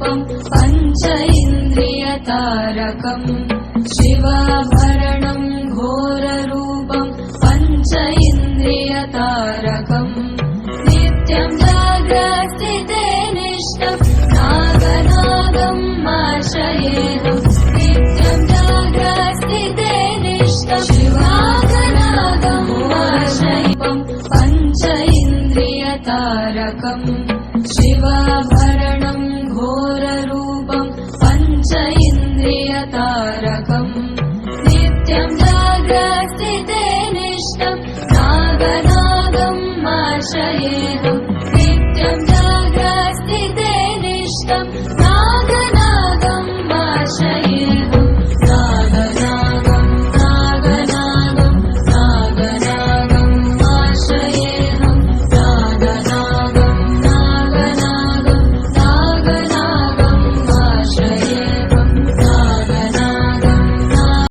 रूपं पंच इन्द्रियतारकम् शिवाभरणं घोररूपं पंच इन्द्रियतारकम् नित्यं जाग्रत्स्थिते निष्ठं नागनागम् आश्रयेऽहम् नित्यं जाग्रत्स्थिते निष्ठं शिवागनागम् आश्रयेऽहम् पंच इन्द्रियतारकम् शिवाभरणं घोररूपं पंच इन्द्रियतारकम् नित्यं जाग्रत्स्थिते निष्ठं नागनागम् आश्रयेऽहम्